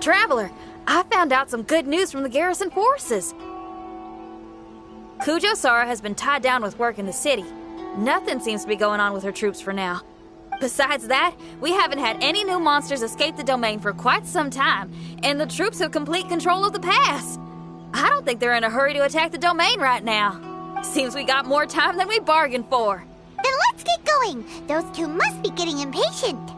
Traveler, I found out some good news from the garrison forces. Kujo-Sara has been tied down with work in the city. Nothing seems to be going on with her troops for now. Besides that, we haven't had any new monsters escape the domain for quite some time, and the troops have complete control of the pass. I don't think they're in a hurry to attack the domain right now. Seems we got more time than we bargained for. Then let's get going. Those two must be getting impatient.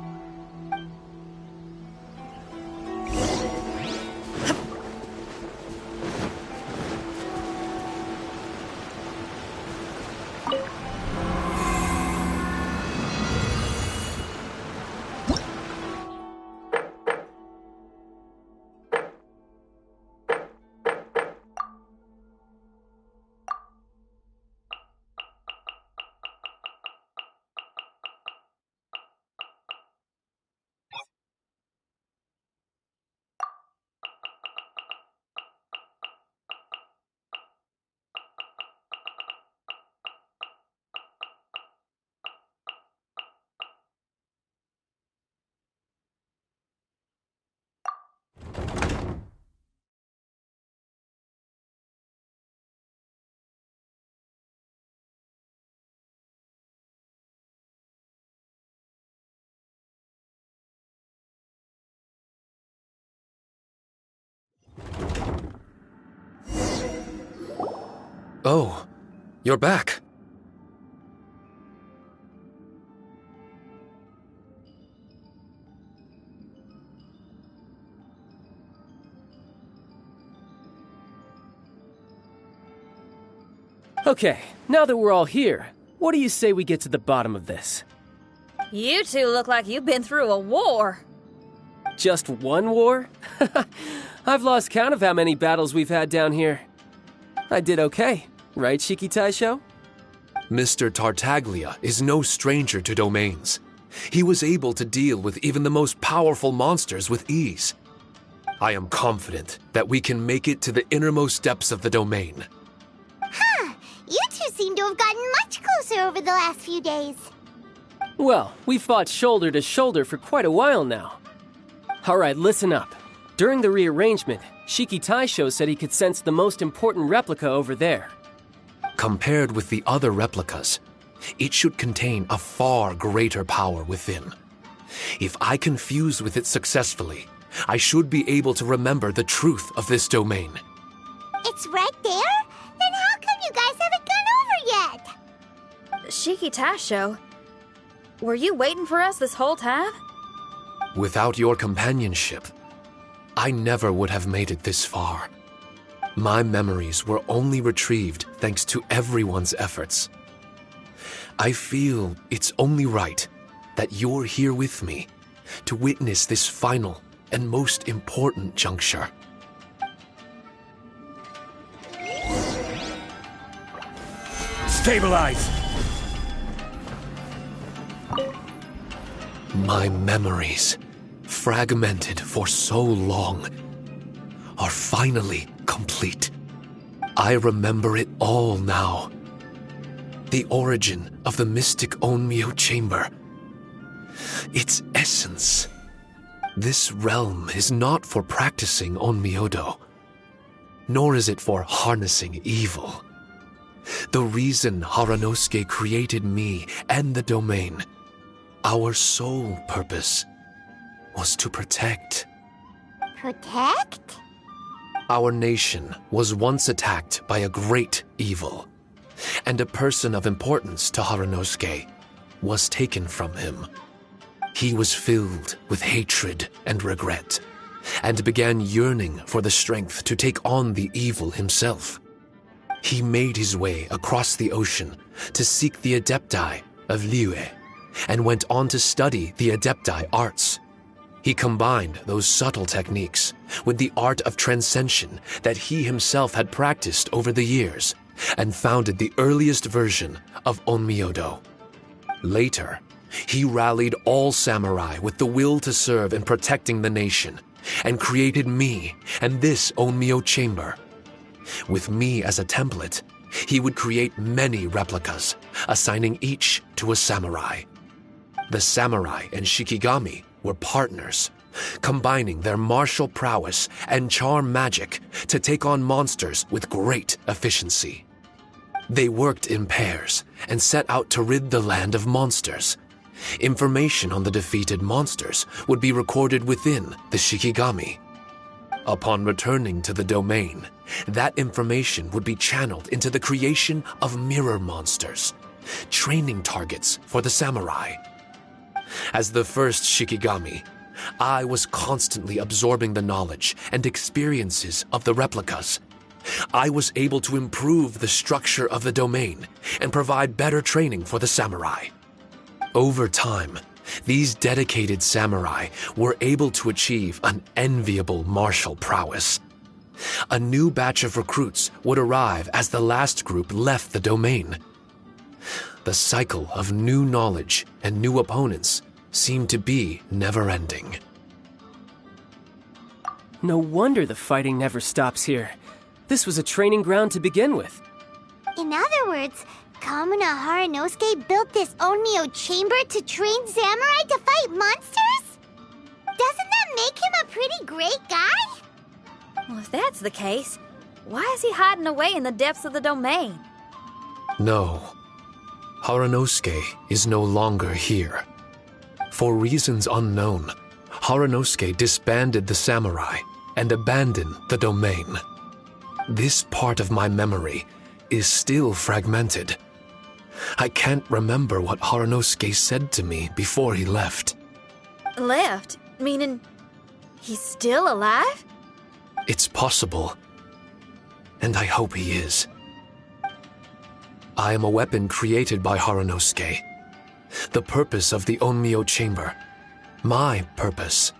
Oh, you're back. Okay, now that we're all here, what do you say we get to the bottom of this? You two look like you've been through a war. Just one war? I've lost count of how many battles we've had down here. I did okay, right, Shiki Taisho? Mr. Tartaglia is no stranger to domains. He was able to deal with even the most powerful monsters with ease. I am confident that we can make it to the innermost depths of the domain. Huh. You two seem to have gotten much closer over the last few days. Well, we fought shoulder to shoulder for quite a while now. Alright, listen up. During the rearrangement, Shiki Taisho said he could sense the most important replica over there. Compared with the other replicas, it should contain a far greater power within. If I can fuse with it successfully, I should be able to remember the truth of this domain. It's right there? Then how come you guys haven't gone over yet? Shiki Taisho, were you waiting for us this whole time? Without your companionship, I never would have made it this far. My memories were only retrieved thanks to everyone's efforts. I feel it's only right that you're here with me to witness this final and most important juncture. Stabilize! My memories, fragmented for so long, are finally complete. I remember it all now. The origin of the mystic Onmyo chamber. Its essence. This realm is not for practicing Onmyodo, nor is it for harnessing evil. The reason Haranosuke created me and the domain, our sole purpose, was to protect. Protect? Our nation was once attacked by a great evil, and a person of importance to Haranosuke was taken from him. He was filled with hatred and regret, and began yearning for the strength to take on the evil himself. He made his way across the ocean to seek the Adepti of Liyue, and went on to study the Adepti arts. He combined those subtle techniques with the art of transcension that he himself had practiced over the years, and founded the earliest version of Onmyodo. Later, he rallied all samurai with the will to serve in protecting the nation, and created me and this Onmyo chamber. With me as a template, he would create many replicas, assigning each to a samurai. The samurai and Shikigami were partners, combining their martial prowess and charm magic to take on monsters with great efficiency. They worked in pairs and set out to rid the land of monsters. Information on the defeated monsters would be recorded within the Shikigami. Upon returning to the domain, that information would be channeled into the creation of mirror monsters, training targets for the samurai. As the first Shikigami, I was constantly absorbing the knowledge and experiences of the replicas. I was able to improve the structure of the domain and provide better training for the samurai. Over time, these dedicated samurai were able to achieve an enviable martial prowess. A new batch of recruits would arrive as the last group left the domain. The cycle of new knowledge and new opponents seemed to be never-ending. No wonder the fighting never stops here. This was a training ground to begin with. In other words, Kamuna Haranosuke built this Onmyo chamber to train samurai to fight monsters? Doesn't that make him a pretty great guy? Well, if that's the case, why is he hiding away in the depths of the domain? No, Haranosuke is no longer here. For reasons unknown, Haranosuke disbanded the samurai and abandoned the domain. This part of my memory is still fragmented. I can't remember what Haranosuke said to me before he left. Left? Meaning he's still alive? It's possible, and I hope he is. I am a weapon created by Haranosuke. The purpose of the Onmyo chamber, my purpose,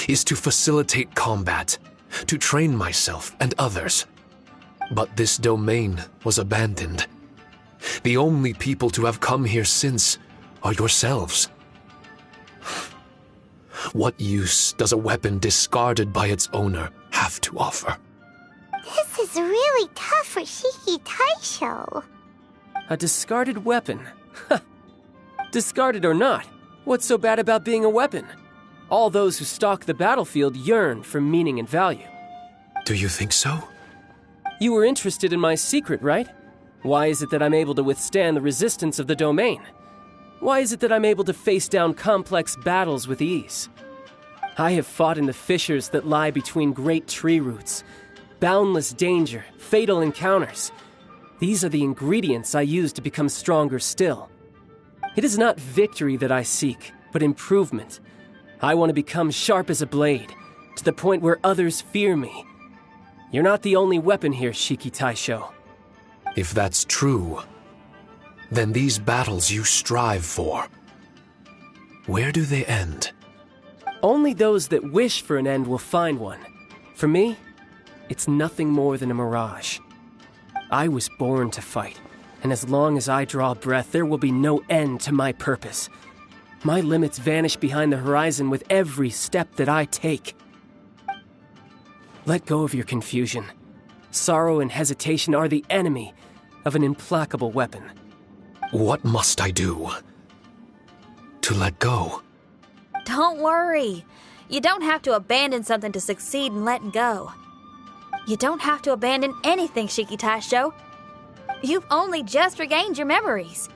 is to facilitate combat, to train myself and others. But this domain was abandoned. The only people to have come here since are yourselves. What use does a weapon discarded by its owner have to offer? This is really tough for Shiki Taisho. A discarded weapon. Discarded or not, what's so bad about being a weapon? All those who stalk the battlefield yearn for meaning and value. Do you think so? You were interested in my secret, right? Why is it that I'm able to withstand the resistance of the domain? Why is it that I'm able to face down complex battles with ease? I have fought in the fissures that lie between great tree roots. Boundless danger, fatal encounters. These are the ingredients I use to become stronger still. It is not victory that I seek, but improvement. I want to become sharp as a blade, to the point where others fear me. You're not the only weapon here, Shiki Taisho. If that's true, then these battles you strive for, where do they end? Only those that wish for an end will find one. For me, it's nothing more than a mirage. I was born to fight, and as long as I draw breath, there will be no end to my purpose. My limits vanish behind the horizon with every step that I take. Let go of your confusion. Sorrow and hesitation are the enemy of an implacable weapon. What must I do to let go? Don't worry. You don't have to abandon something to succeed in letting go. You don't have to abandon anything, Shiki Taisho. You've only just regained your memories.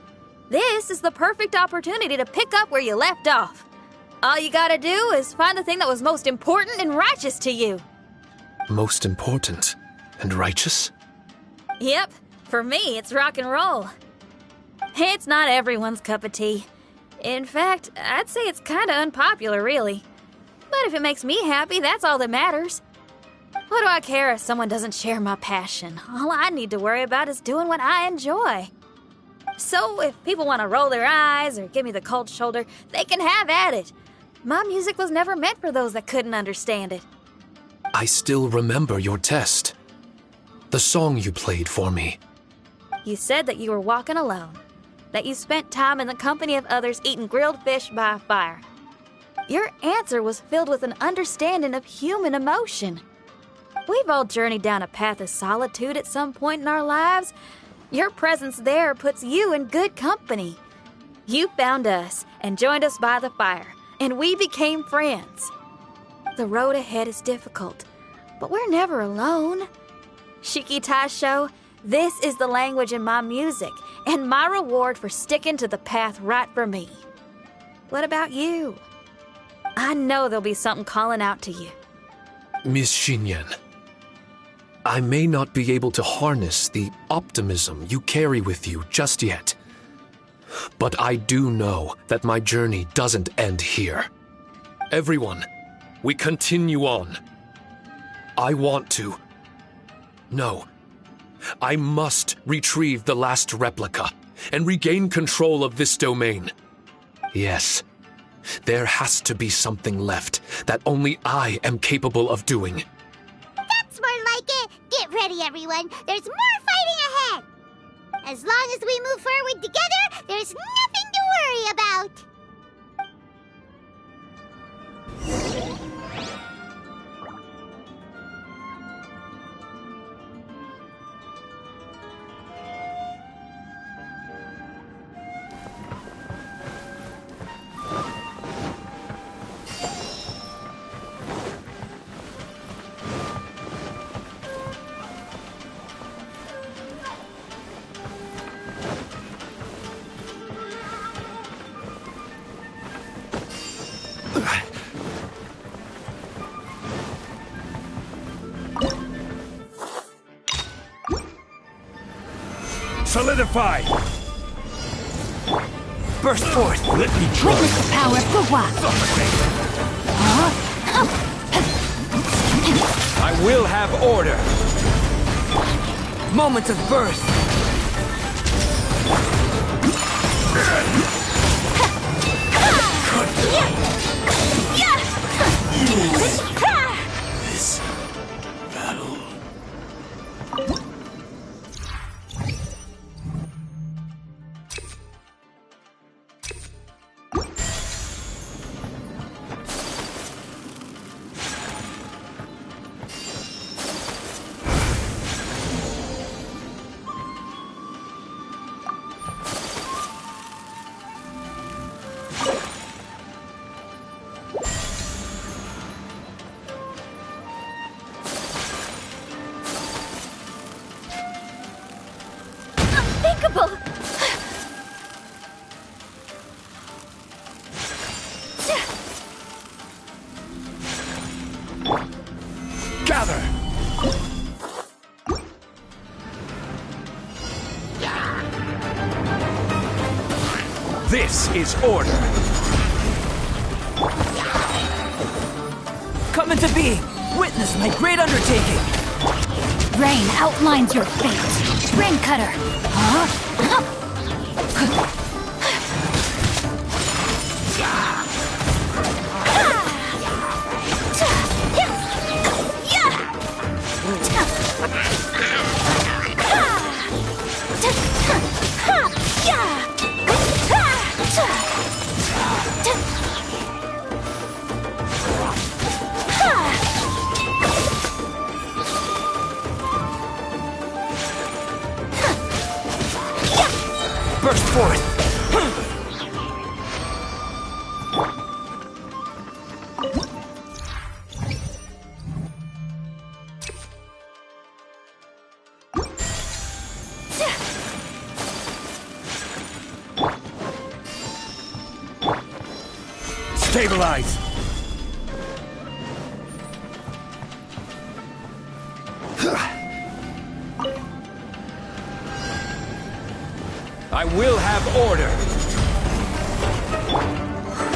This is the perfect opportunity to pick up where you left off. All you gotta do is find the thing that was most important and righteous to you. Most important and righteous? Yep, for me, it's rock and roll. It's not everyone's cup of tea. In fact, I'd say it's kinda unpopular, really. But if it makes me happy, that's all that matters. What do I care if someone doesn't share my passion? All I need to worry about is doing what I enjoy. So if people want to roll their eyes or give me the cold shoulder, they can have at it. My music was never meant for those that couldn't understand it. I still remember your test. The song you played for me. You said that you were walking alone, that you spent time in the company of others eating grilled fish by a fire. Your answer was filled with an understanding of human emotion. We've all journeyed down a path of solitude at some point in our lives. Your presence there puts you in good company. You found us and joined us by the fire, and we became friends. The road ahead is difficult, but we're never alone. Shiki Taisho, this is the language in my music, and my reward for sticking to the path right for me. What about you? I know there'll be something calling out to you. Miss Xinyan, I may not be able to harness the optimism you carry with you just yet, but I do know that my journey doesn't end here. Everyone, we continue on. I want to. No. I must retrieve the last replica and regain control of this domain. Yes, there has to be something left that only I am capable of doing. That's more like it. Get ready, everyone. There's more fighting ahead. As long as we move forward together, there's nothing to worry about. Solidify! Burst forth! Let me try! Witness the power of Fuwa! I will have order! Moments of birth! This battle... Unthinkable! Gather! This is order! Come into being! Witness my great undertaking! Rain outlines your fate. Rain Cutter. Huh? Burst forth! Stabilize! I will have order!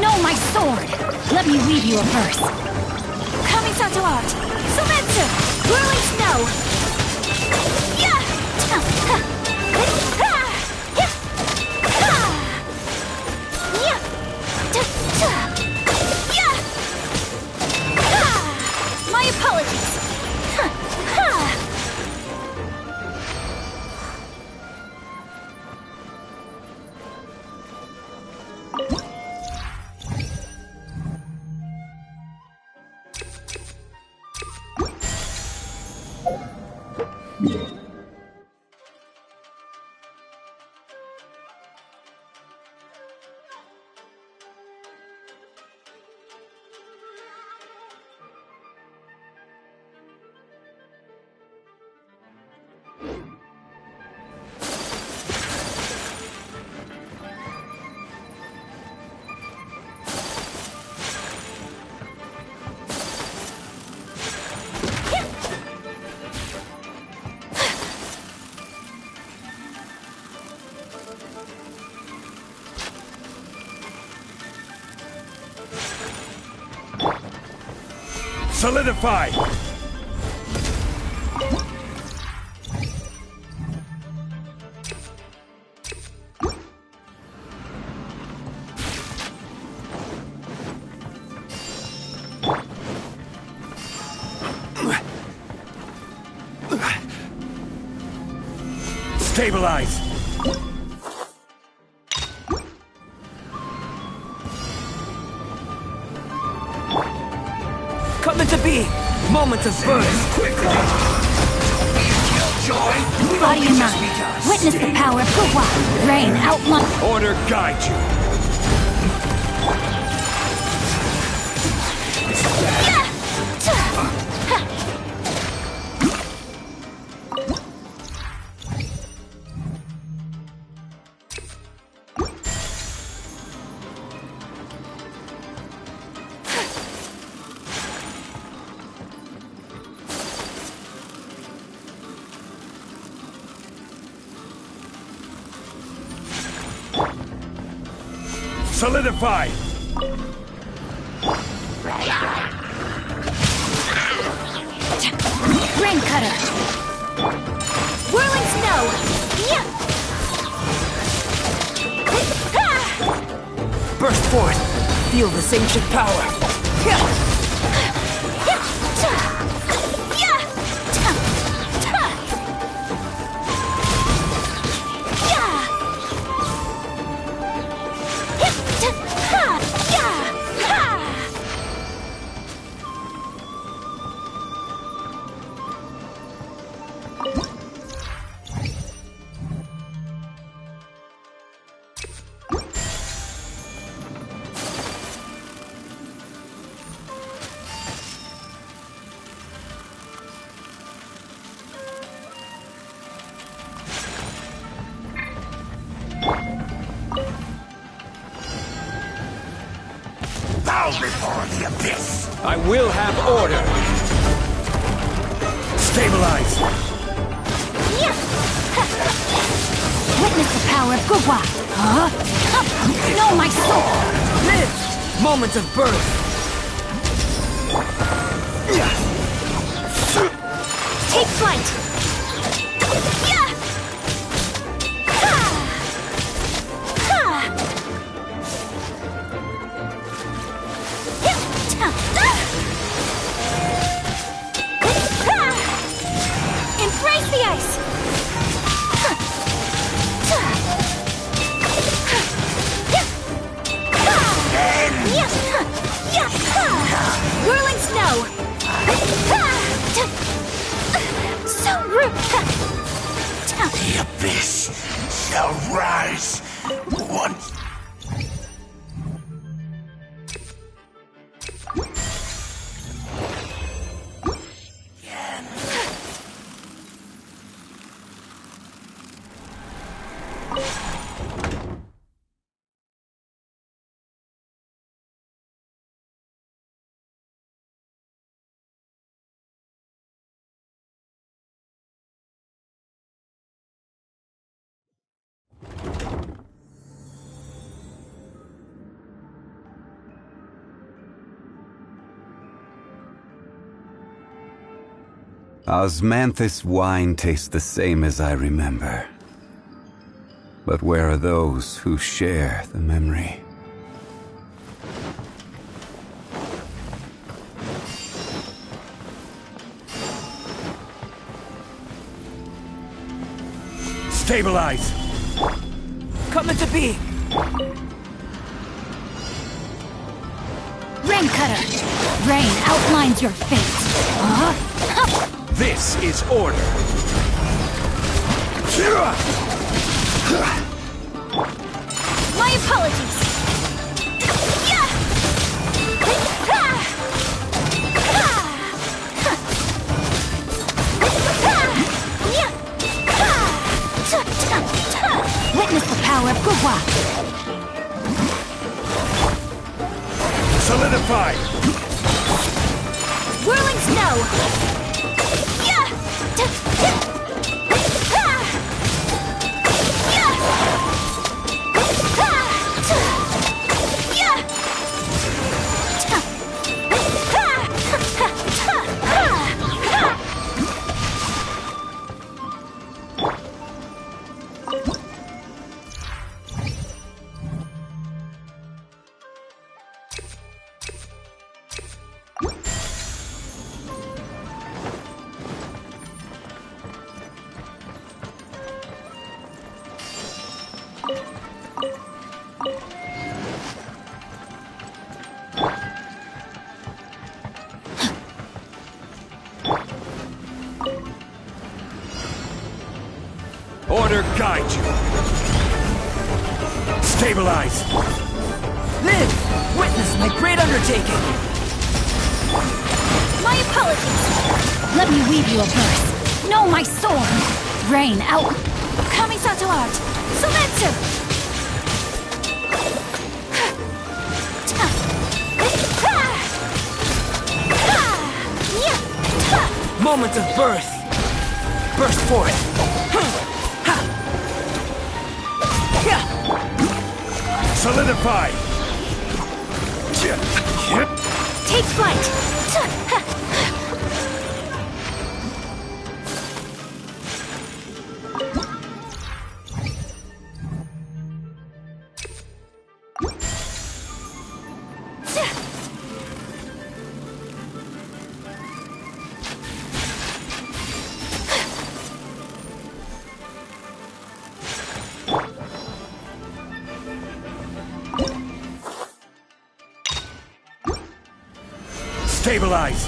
No, my sword! Let me weave you a verse. Kamisato art! Sumetsu! Whirling snow! My apologies! Solidify! Stabilize! Come into being! Moment of birth! Quickly! Body and mind. Witness the power of Gua. Rain, outline. Order guide you! Solidify! Rain cutter. Whirling snow. Yeah. Burst forth! Feel this ancient power! Bow before the abyss! I will have order! Stabilize! Witness the power of Gua. Huh? Know my soul. Live! Moment of birth! Take flight. Yeah. Embrace the ice! Whirling snow! So rude! The abyss shall rise once. Osmanthus wine tastes the same as I remember. But where are those who share the memory? Stabilize! Come into being! Rain cutter! Rain outlines your fate. This is order! My apologies! Witness the power of Gua. Solidify! Whirling snow! Order guide you. Stabilize. Live! Witness my great undertaking! My apologies! Let me weave you a verse. Know my sword! Rain out! Kamisato art! Sometsu! Moment of birth! Burst forth! Solidify. Take flight! Stabilize.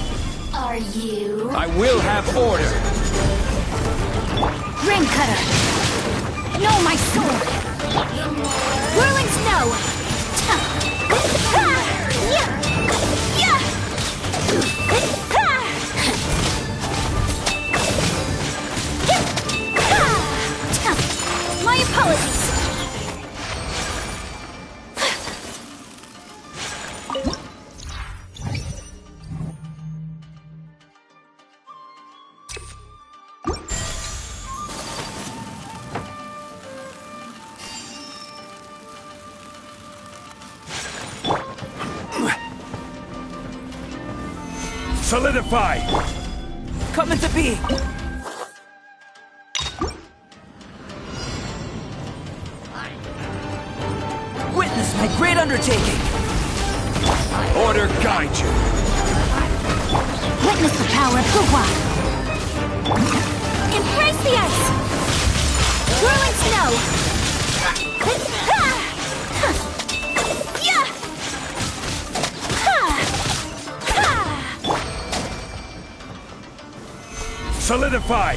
Are you? I will have order. Ring cutter! Know my sword! Whirling snow! My apologies! Solidify. Coming to be! Witness my great undertaking! Order guide you. Witness the power of Fuhua! Embrace the ice! Whirling snow! Solidify.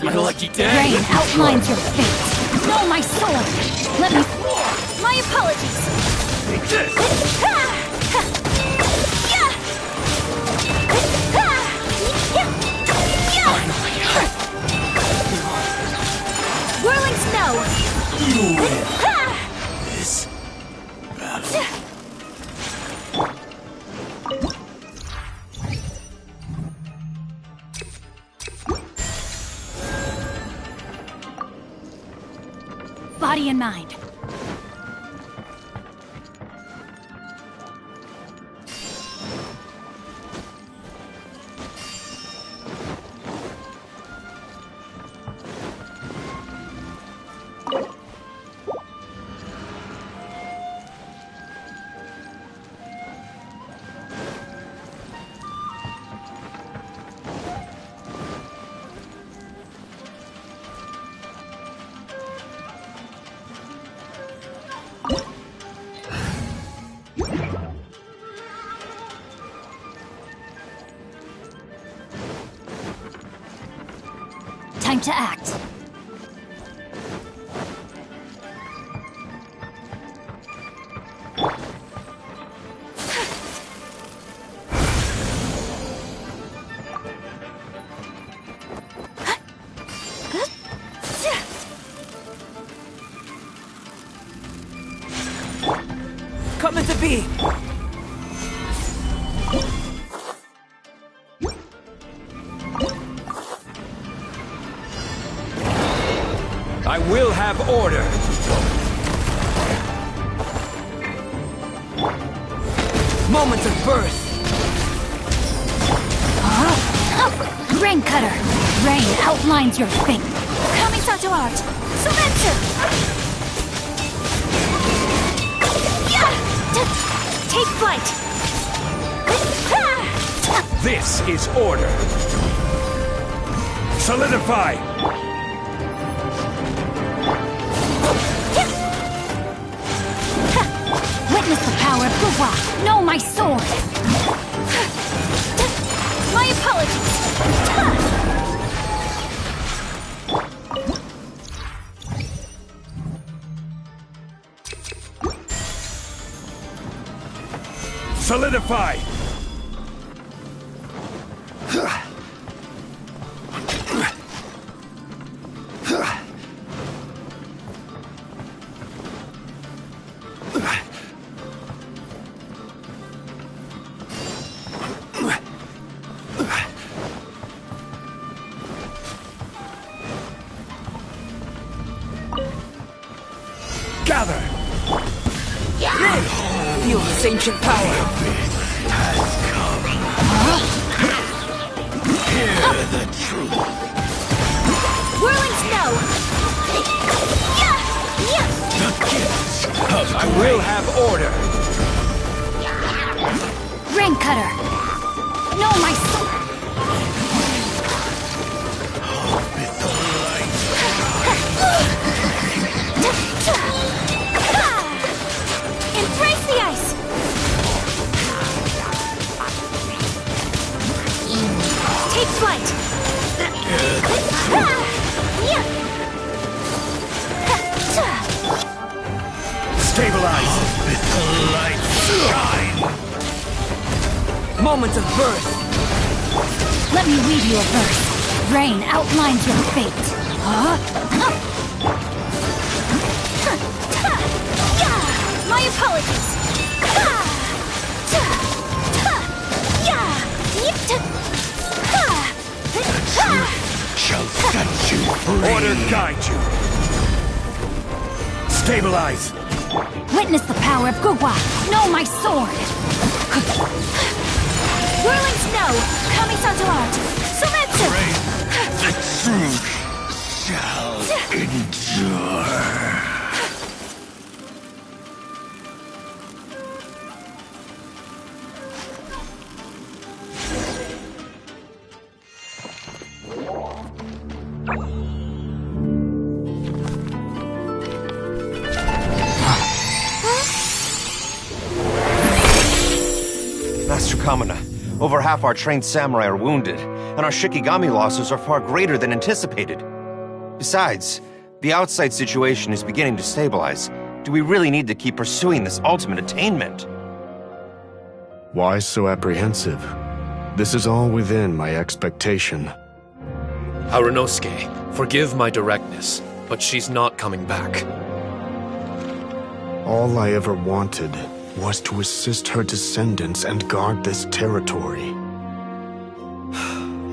You're lucky day. Rain outlines your fate. Know my sword. Let me. My apologies. Take this. Whirling snow. You win this battle. Body and mind. Time to act. Coming to be! I will have order. Moment of birth. Rain Cutter. Rain outlines your fate. Kamisato to art. Sumetsu. Take flight. This is order. Solidify. Witness the power of Guwa. Know my sword. My apologies. Solidify. Gather! Feel this ancient power. Hear the truth. Whirling snow. The gifts of I will have order. Rain Cutter. Know my sword. With the light. Embrace the ice. Take flight. Stabilize. With the light shine. Moment of birth. Let me read you a verse. Rain outlines your fate. My apologies. Shall set you free. Order guide you. Stabilize. Witness the power of Guwa. Know my sword. Whirling snow. Kamisato art. Sumetsu. The truth shall endure. Master Kamina, over half our trained samurai are wounded, and our Shikigami losses are far greater than anticipated. Besides, the outside situation is beginning to stabilize. Do we really need to keep pursuing this ultimate attainment? Why so apprehensive? This is all within my expectation. Harunosuke, forgive my directness, but she's not coming back. All I ever wanted was to assist her descendants and guard this territory.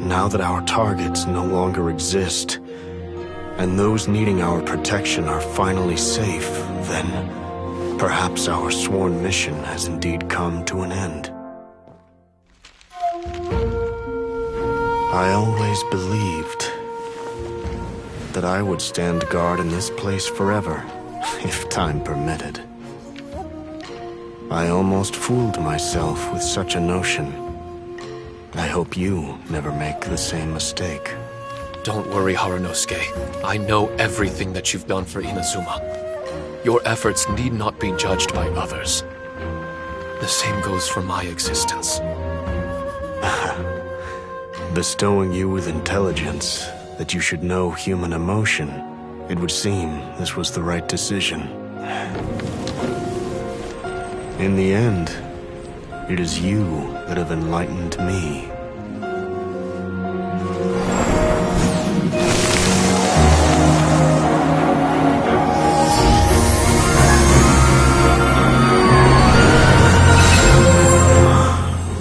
Now that our targets no longer exist, and those needing our protection are finally safe, then perhaps our sworn mission has indeed come to an end. I always believed that I would stand guard in this place forever, if time permitted. I almost fooled myself with such a notion. I hope you never make the same mistake. Don't worry, Harunosuke. I know everything that you've done for Inazuma. Your efforts need not be judged by others. The same goes for my existence. Bestowing you with intelligence, that you should know human emotion, it would seem this was the right decision. In the end, it is you that have enlightened me.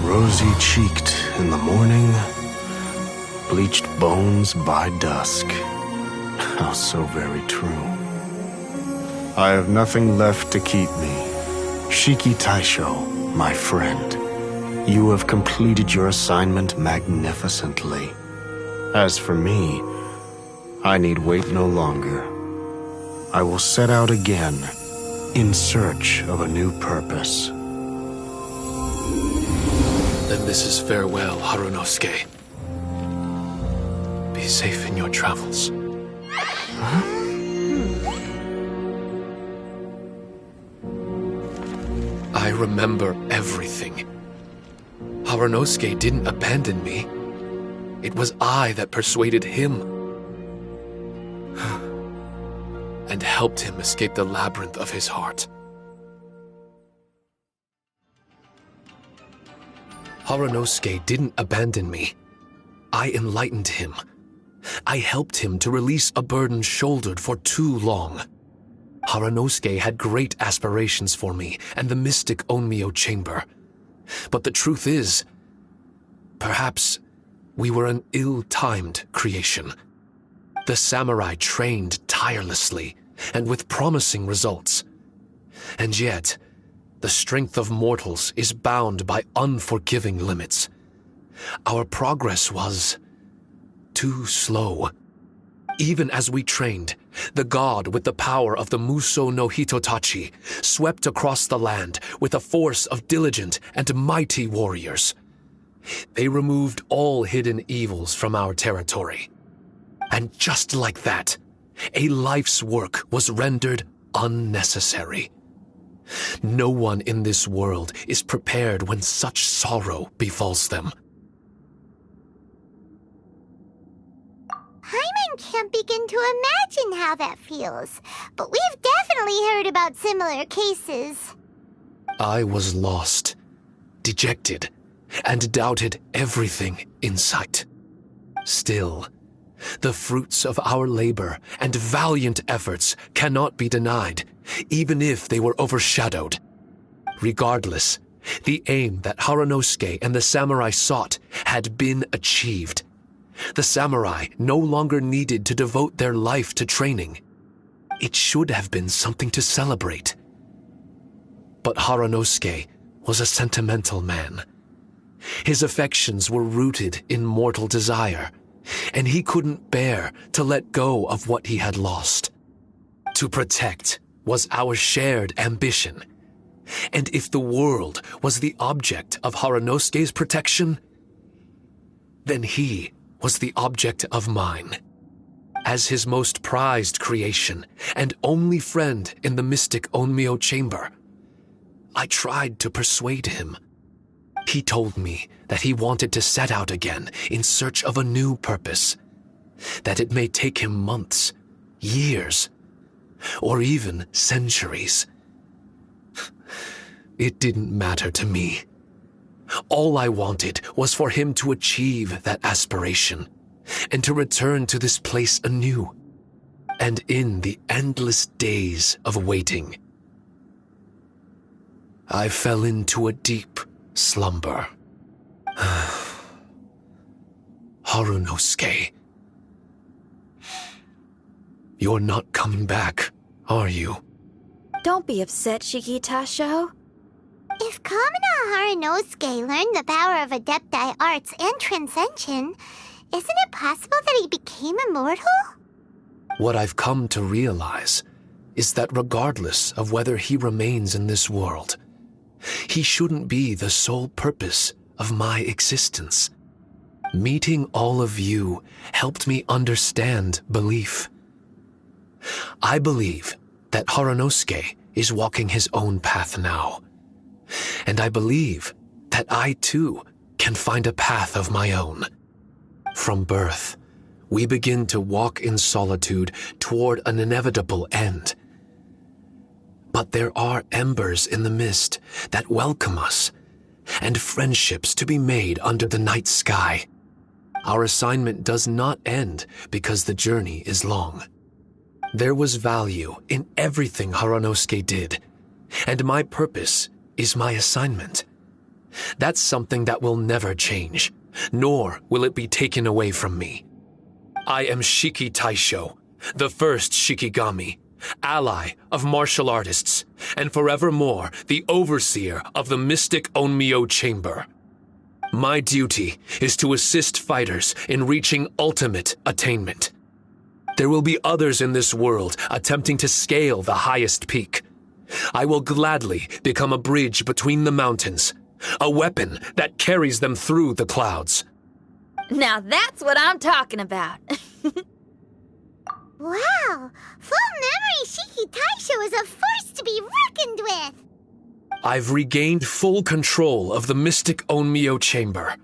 Rosy-cheeked in the morning, bleached bones by dusk. How so very true. I have nothing left to keep me, Shiki Taisho, my friend, you have completed your assignment magnificently. As for me, I need wait no longer. I will set out again, in search of a new purpose. Then this is farewell, Harunosuke. Be safe in your travels. I remember everything. Harunosuke didn't abandon me. It was I that persuaded him and helped him escape the labyrinth of his heart. Harunosuke didn't abandon me. I enlightened him. I helped him to release a burden shouldered for too long. Harunosuke had great aspirations for me and the mystic Onmyo chamber. But the truth is, perhaps we were an ill-timed creation. The samurai trained tirelessly and with promising results. And yet, the strength of mortals is bound by unforgiving limits. Our progress was too slow. Even as we trained, the god with the power of the Muso no Hitotachi swept across the land with a force of diligent and mighty warriors. They removed all hidden evils from our territory. And just like that, a life's work was rendered unnecessary. No one in this world is prepared when such sorrow befalls them. Hyman can't begin to imagine how that feels, but we've definitely heard about similar cases. I was lost, dejected, and doubted everything in sight. Still, the fruits of our labor and valiant efforts cannot be denied, even if they were overshadowed. Regardless, the aim that Harunosuke and the samurai sought had been achieved. The samurai no longer needed to devote their life to training. It should have been something to celebrate. But Harunosuke was a sentimental man. His affections were rooted in mortal desire, and he couldn't bear to let go of what he had lost. To protect was our shared ambition, and if the world was the object of Harunosuke's protection, then he was the object of mine. As his most prized creation and only friend in the mystic Onmyo chamber, I tried to persuade him. He told me that he wanted to set out again in search of a new purpose, that it may take him months, years, or even centuries. It didn't matter to me. All I wanted was for him to achieve that aspiration and to return to this place anew. And in the endless days of waiting, I fell into a deep slumber. Harunosuke, you're not coming back, are you? Don't be upset, Shiki Taisho. If Kamina Harunosuke learned the power of Adepti arts and Transcension, isn't it possible that he became immortal? What I've come to realize is that regardless of whether he remains in this world, he shouldn't be the sole purpose of my existence. Meeting all of you helped me understand belief. I believe that Harunosuke is walking his own path now. And I believe that I too can find a path of my own. From birth, we begin to walk in solitude toward an inevitable end. But there are embers in the mist that welcome us, and friendships to be made under the night sky. Our assignment does not end because the journey is long. There was value in everything Harunosuke did, and my purpose is my assignment. That's something that will never change, nor will it be taken away from me. I am Shiki Taisho, the first Shikigami, ally of martial artists, and forevermore the overseer of the mystic Onmyo Chamber. My duty is to assist fighters in reaching ultimate attainment. There will be others in this world attempting to scale the highest peak. I will gladly become a bridge between the mountains, a weapon that carries them through the clouds. Now that's what I'm talking about. Wow! Full memory Shiki Taisho is a force to be reckoned with! I've regained full control of the mystic Onmyo Chamber.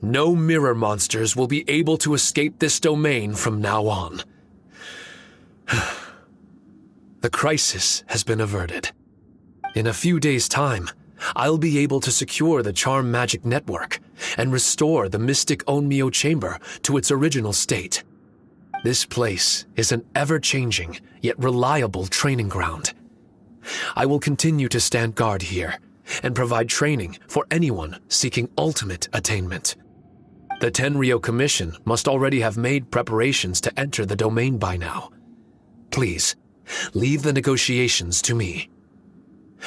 No mirror monsters will be able to escape this domain from now on. The crisis has been averted. In a few days' time, I'll be able to secure the charm magic network and restore the mystic Onmyo Chamber to its original state. This place is an ever-changing yet reliable training ground. I will continue to stand guard here and provide training for anyone seeking ultimate attainment. The Tenryo Commission must already have made preparations to enter the domain by now. Please, leave the negotiations to me.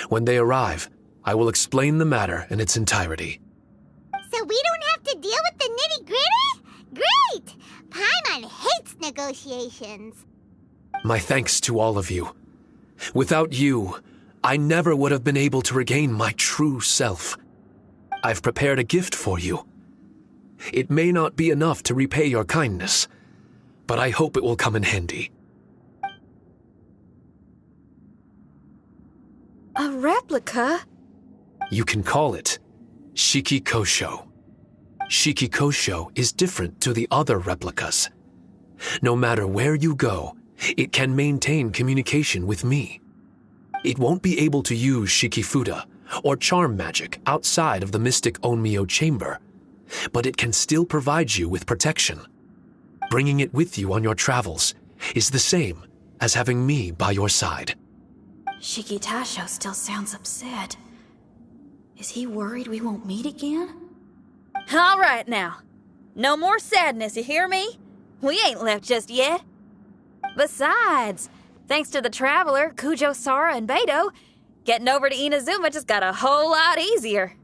When they arrive, I will explain the matter in its entirety. So we don't have to deal with the nitty-gritty? Great! Paimon hates negotiations. My thanks to all of you. Without you, I never would have been able to regain my true self. I've prepared a gift for you. It may not be enough to repay your kindness, but I hope it will come in handy. A replica? You can call it Shiki Kosho. Shiki Kosho is different to the other replicas. No matter where you go, it can maintain communication with me. It won't be able to use Shikifuda or charm magic outside of the mystic Onmyo Chamber, but it can still provide you with protection. Bringing it with you on your travels is the same as having me by your side. Shiki Taisho still sounds upset. Is he worried we won't meet again? All right now. No more sadness, you hear me? We ain't left just yet. Besides, thanks to the Traveler, Kujo, Sara, and Beidou, getting over to Inazuma just got a whole lot easier.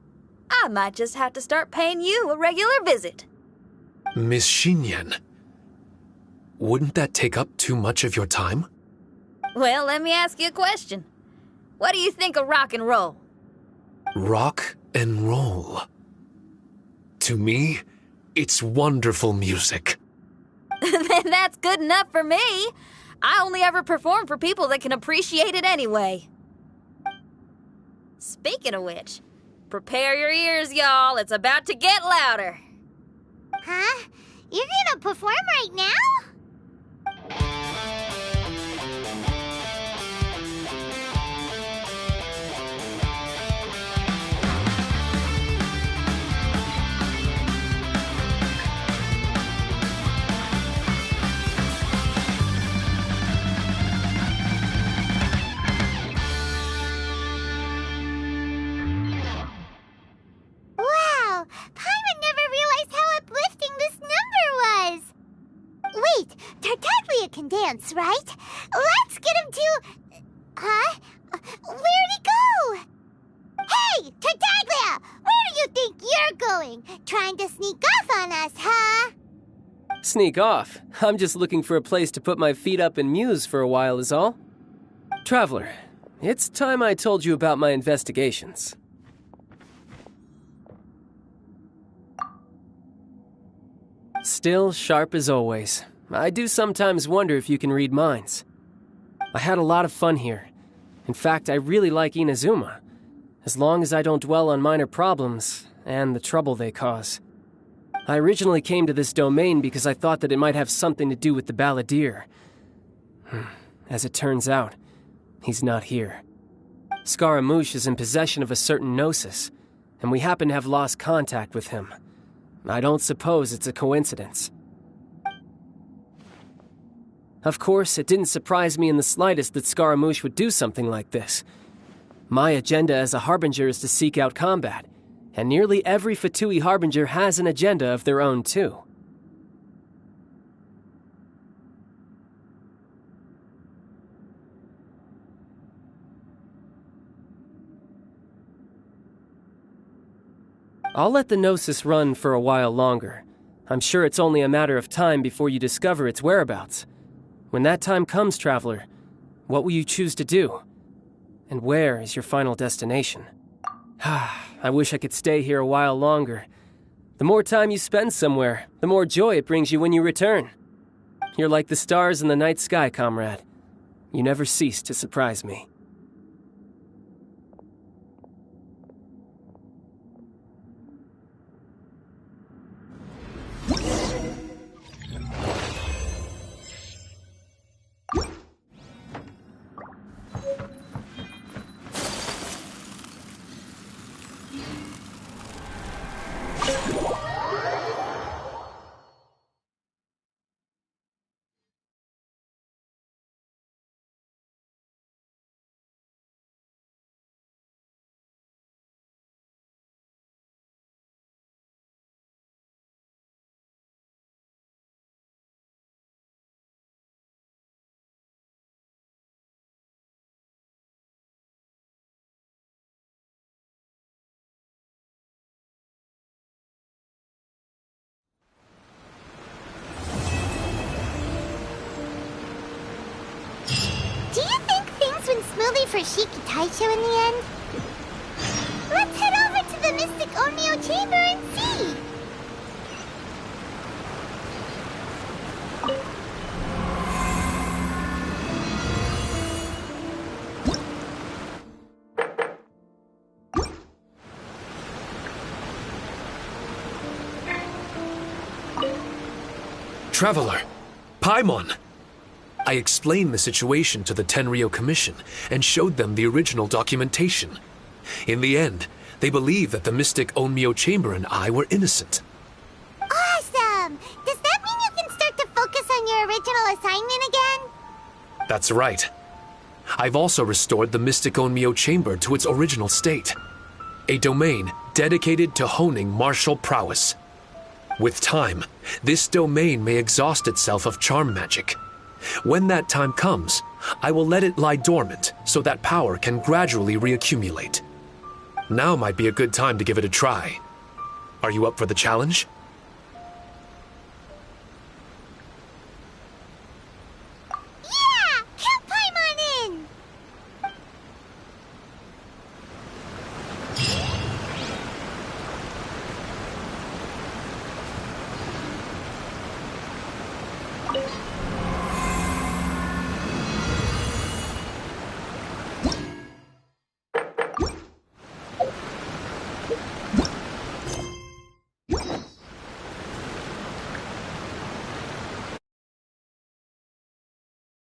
I might just have to start paying you a regular visit. Miss Shinyan, wouldn't that take up too much of your time? Well, let me ask you a question. What do you think of rock and roll? Rock and roll. To me, it's wonderful music. Then that's good enough for me. I only ever perform for people that can appreciate it anyway. Speaking of which, prepare your ears, y'all. It's about to get louder. Huh? You're gonna perform right now? Wow! Paimon never realized how uplifting this number was! Wait, Tartaglia can dance, right? Let's get him to... Huh? Where'd he go? Hey, Tartaglia! Where do you think you're going? Trying to sneak off on us, huh? Sneak off? I'm just looking for a place to put my feet up and muse for a while is all. Traveler, it's time I told you about my investigations. Still sharp as always. I do sometimes wonder if you can read minds. I had a lot of fun here. In fact, I really like Inazuma, as long as I don't dwell on minor problems and the trouble they cause. I originally came to this domain because I thought that it might have something to do with the balladeer. As it turns out, he's not here. Scaramouche is in possession of a certain gnosis, and we happen to have lost contact with him. I don't suppose it's a coincidence. Of course, it didn't surprise me in the slightest that Scaramouche would do something like this. My agenda as a Harbinger is to seek out combat, and nearly every Fatui Harbinger has an agenda of their own too. I'll let the Gnosis run for a while longer. I'm sure it's only a matter of time before you discover its whereabouts. When that time comes, Traveler, what will you choose to do? And where is your final destination? I wish I could stay here a while longer. The more time you spend somewhere, the more joy it brings you when you return. You're like the stars in the night sky, comrade. You never cease to surprise me. Do you think things went smoothly for Shiki Taisho in the end? Let's head over to the Mystic Onmyo Chamber and see! Traveler, Paimon! I explained the situation to the Tenryou Commission and showed them the original documentation. In the end, they believed that the Mystic Onmyo Chamber and I were innocent. Awesome! Does that mean you can start to focus on your original assignment again? That's right. I've also restored the Mystic Onmyo Chamber to its original state. A domain dedicated to honing martial prowess. With time, this domain may exhaust itself of charm magic. When that time comes, I will let it lie dormant so that power can gradually reaccumulate. Now might be a good time to give it a try. Are you up for the challenge?